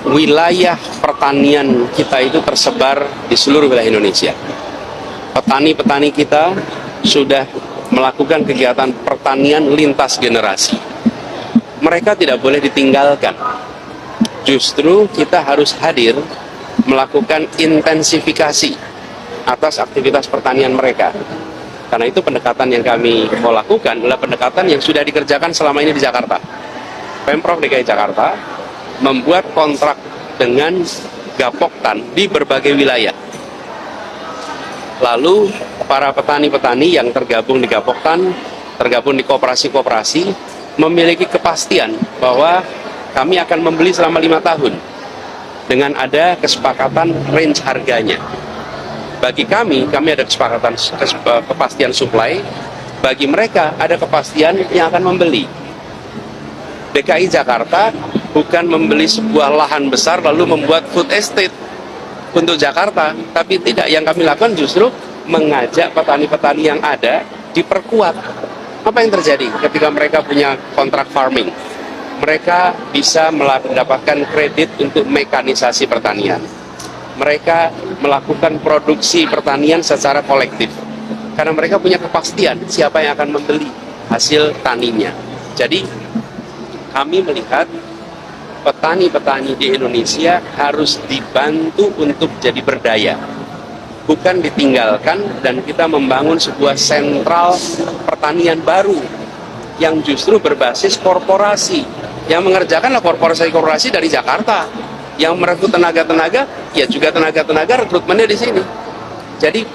wilayah pertanian kita itu tersebar di seluruh wilayah Indonesia. Petani-petani kita sudah melakukan kegiatan pertanian lintas generasi. Mereka tidak boleh ditinggalkan. Justru kita harus hadir melakukan intensifikasi atas aktivitas pertanian mereka. Karena itu pendekatan yang kami mau lakukan adalah pendekatan yang sudah dikerjakan selama ini di Jakarta. Pemprov DKI Jakarta membuat kontrak dengan Gapoktan di berbagai wilayah. Lalu para petani-petani yang tergabung di Gapoktan, tergabung di koperasi-koperasi, memiliki kepastian bahwa kami akan membeli selama 5 tahun dengan ada kesepakatan range harganya. Bagi kami ada kepastian supply, bagi mereka ada kepastian yang akan membeli. DKI Jakarta bukan membeli sebuah lahan besar lalu membuat food estate untuk Jakarta, tapi tidak. Yang kami lakukan justru mengajak petani-petani yang ada diperkuat. Apa yang terjadi ketika mereka punya kontrak farming? Mereka bisa mendapatkan kredit untuk mekanisasi pertanian. Mereka melakukan produksi pertanian secara kolektif karena mereka punya kepastian siapa yang akan membeli hasil taninya. Jadi kami melihat petani-petani di Indonesia harus dibantu untuk jadi berdaya, bukan ditinggalkan, dan kita membangun sebuah sentral pertanian baru yang justru berbasis korporasi, yang mengerjakanlah korporasi dari Jakarta, yang merekrut tenaga-tenaga, ya juga tenaga-tenaga rekrutmennya di sini. Jadi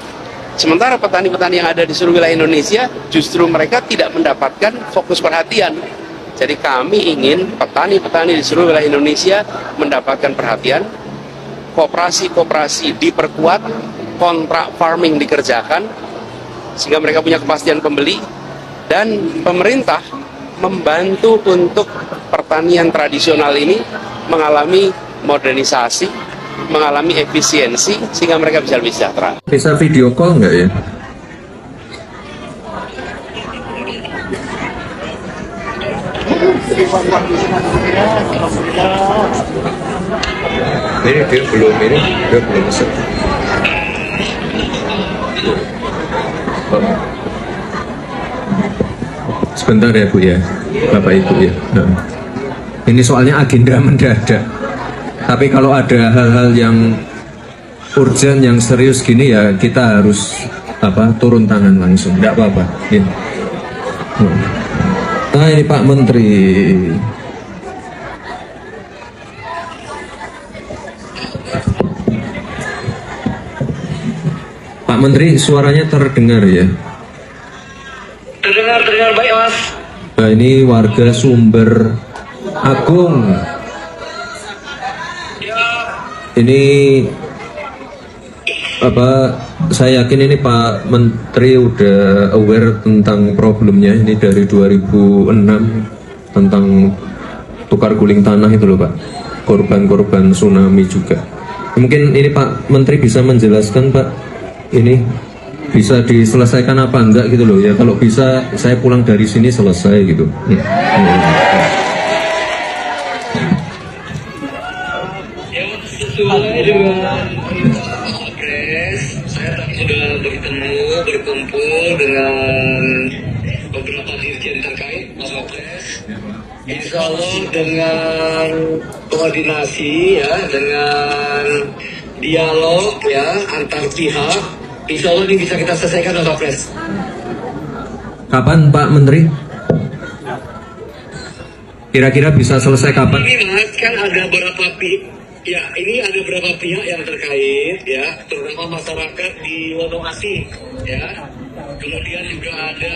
sementara petani-petani yang ada di seluruh wilayah Indonesia justru mereka tidak mendapatkan fokus perhatian. Jadi kami ingin petani-petani di seluruh wilayah Indonesia mendapatkan perhatian, koperasi-koperasi diperkuat, kontrak farming dikerjakan, sehingga mereka punya kepastian pembeli, dan pemerintah membantu untuk pertanian tradisional ini mengalami modernisasi, mengalami efisiensi, sehingga mereka bisa lebih sejahtera. Bisa video call nggak ya? Ini dia belum masuk. Sebentar ya Bu ya, Bapak Ibu ya. Ini soalnya agenda mendadak. Tapi kalau ada hal-hal yang urgent, yang serius gini ya kita harus turun tangan langsung. Tidak apa-apa. Ya. Nah ini Pak Menteri. Pak Menteri, suaranya terdengar ya? Terdengar baik Mas. Nah, ini warga Sumber Agung. Ini saya yakin ini Pak Menteri udah aware tentang problemnya ini dari 2006 tentang tukar guling tanah itu loh Pak, korban-korban tsunami juga. Mungkin ini Pak Menteri bisa menjelaskan Pak, ini bisa diselesaikan apa enggak gitu loh ya. Kalau bisa saya pulang dari sini selesai gitu. Sesuai dengan Pres, saya tadi sudah berkumpul dengan beberapa dirjen terkait Bapak Pres. Insya Allah dengan koordinasi ya, dengan dialog ya antar pihak, insya Allah ini bisa kita selesaikan Bapak Pres. Kapan Pak Menteri? Kira-kira bisa selesai kapan? Ini Mas, kan ada beberapa pihak. Ya, ini ada beberapa pihak yang terkait, ya, terutama masyarakat di Wonogiri, ya. Kemudian juga ada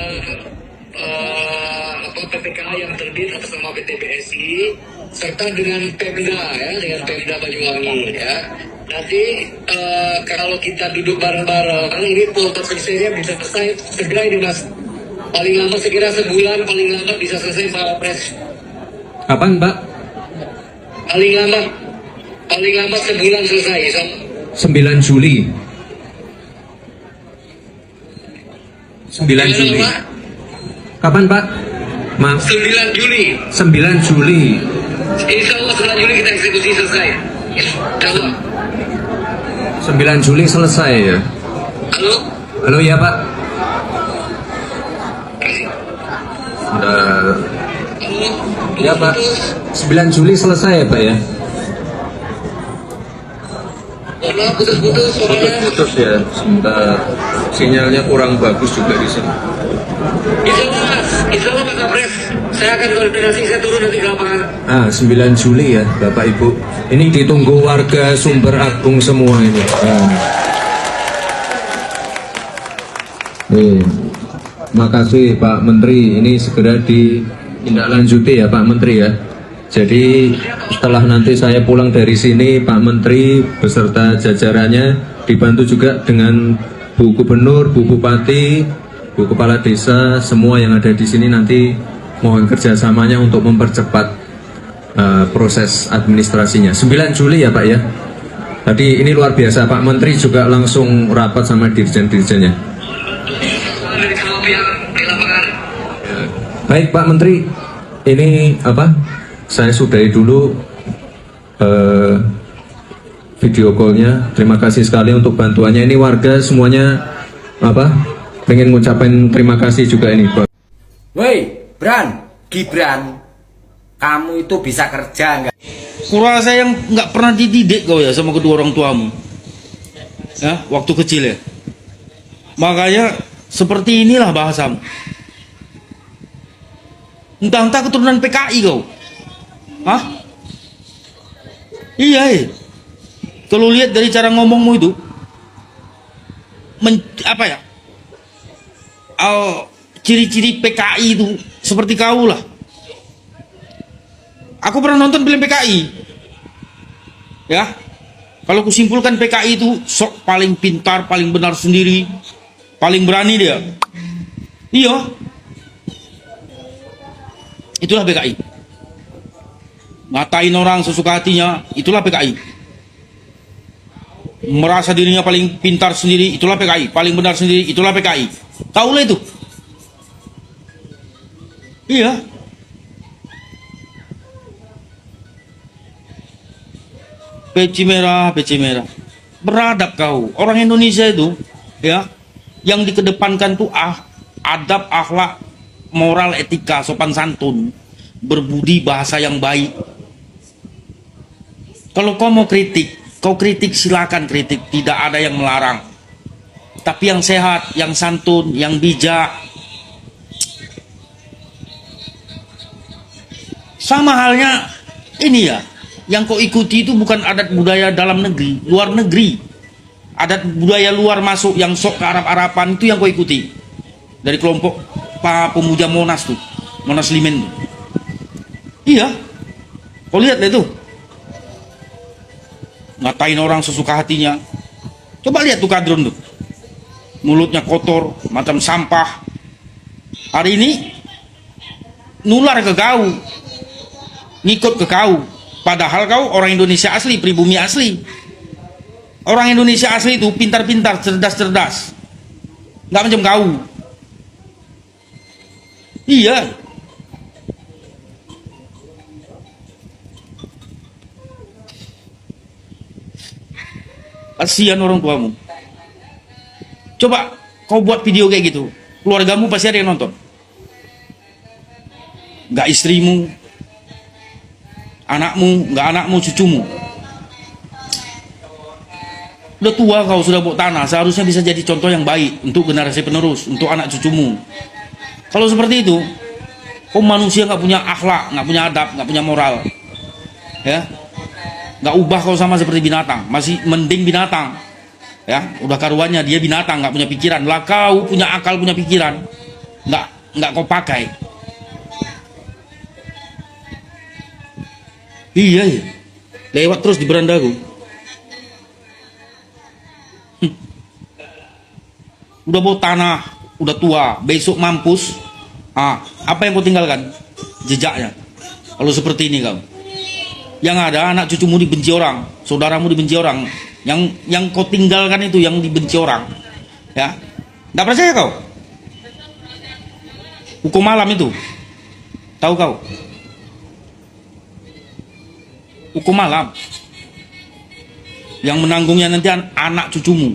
PPKA yang terbit atas nama PT BSI, serta dengan Pemda, ya, dengan Pemda Banyuwangi, ya. Nanti kalau kita duduk bareng-bareng, ini polter selesainya bisa selesai segera ini Mas. Paling lama sekira sebulan, paling lama bisa selesai Pak Pres. Kapan Pak? Paling lama sebulan selesai. 9 Juli. 9 Juli. Kapan Pak? Maaf. 9 Juli. 9 Juli. Insya Allah 9 Juli kita eksekusi selesai. Insya Allah. 9 Juli selesai ya. Halo? Halo ya Pak. Udah. Halo? Ya Pak. 9 Juli selesai ya Pak ya. Halo, putus-putus suaranya. Putus ya. Sebentar. Sinyalnya kurang bagus juga di sini. Insya Allah Pak Kapres. Saya akan koordinasi, saya turun nanti ke lapangan. 9 Juli ya Bapak Ibu. Ini ditunggu warga Sumber Agung semua ini. Makasih Pak Menteri. Ini segera ditindaklanjuti ya Pak Menteri ya. Jadi setelah nanti saya pulang dari sini, Pak Menteri beserta jajarannya dibantu juga dengan Bu Gubernur, Bu Bupati, Bu Kepala Desa, semua yang ada di sini nanti mohon kerjasamanya untuk mempercepat proses administrasinya. 9 Juli ya Pak ya. Tadi ini luar biasa, Pak Menteri juga langsung rapat sama dirjen-dirjennya. Baik Pak Menteri, ini saya sudahi dulu video call-nya. Terima kasih sekali untuk bantuannya. Ini warga semuanya pengen ngucapin terima kasih juga ini Pak. Woi, Gibran, kamu itu bisa kerja nggak? Kurasa yang nggak pernah dididik kau ya sama kedua orang tuamu, ya waktu kecil ya. Makanya seperti inilah bahasamu. Entah-entah keturunan PKI kau. Hah? Iya. Kalau lihat dari cara ngomongmu itu, ciri-ciri PKI itu seperti kau lah. Aku pernah nonton film PKI. Ya. Kalau kusimpulkan PKI itu sok paling pintar, paling benar sendiri, paling berani dia. Iya. Itulah PKI. Ngatain orang sesuka hatinya, itulah PKI. Merasa dirinya paling pintar sendiri, itulah PKI. Paling benar sendiri, itulah PKI. Taulah itu. Iya. Peci merah. Beradab kau. Orang Indonesia itu, ya, yang dikedepankan tuh adab, akhlak, moral, etika, sopan santun, berbudi, bahasa yang baik. Kalau kau mau kritik, kau kritik, silakan kritik, tidak ada yang melarang. Tapi yang sehat, yang santun, yang bijak. Sama halnya ini ya, yang kau ikuti itu bukan adat budaya dalam negeri, luar negeri. Adat budaya luar masuk yang sok ke Arab-Araban itu yang kau ikuti. Dari kelompok pemuja Monas tuh, Monas Limen tuh. Iya, kau lihat deh tuh, ngatain orang sesuka hatinya. Coba lihat tuh kadrun tuh, mulutnya kotor, macam sampah. Hari ini nular ke kau, ngikut ke kau. Padahal kau orang Indonesia asli, pribumi asli. Orang Indonesia asli itu pintar-pintar, cerdas-cerdas, nggak macam kau. Iya. Kasihan orang tuamu. Coba kau buat video kayak gitu, keluargamu pasti ada yang nonton. Nggak istrimu, anakmu, nggak anakmu, cucumu. Udah tua kau, sudah bawa tanah, seharusnya bisa jadi contoh yang baik untuk generasi penerus, untuk anak cucumu. Kalau seperti itu, kau manusia nggak punya akhlak, nggak punya adab, nggak punya moral, ya, nggak ubah kau sama seperti binatang, masih mending binatang, ya, udah karuannya dia binatang, nggak punya pikiran. Lah kau punya akal, punya pikiran, nggak kau pakai. Iya, lewat terus di berandaku. Udah bawa tanah, udah tua, besok mampus. Apa yang kau tinggalkan? Jejaknya. Kalau seperti ini kau, yang ada anak cucumu dibenci orang, saudaramu dibenci orang, yang kau tinggalkan itu yang dibenci orang, ya. Nggak percaya kau? Hukum malam itu, tahu kau? hukum alam. Yang menanggungnya nanti anak cucumu.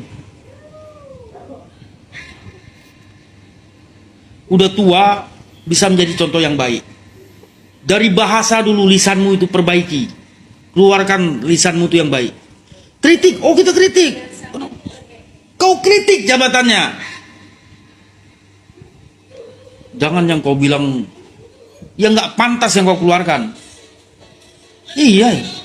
Udah tua, bisa menjadi contoh yang baik. Dari bahasa dulu, lisanmu itu perbaiki. Keluarkan lisanmu itu yang baik. Kritik, oh kita kritik. Kau kritik jabatannya. Jangan yang kau bilang, yang nggak pantas yang kau keluarkan. Iya.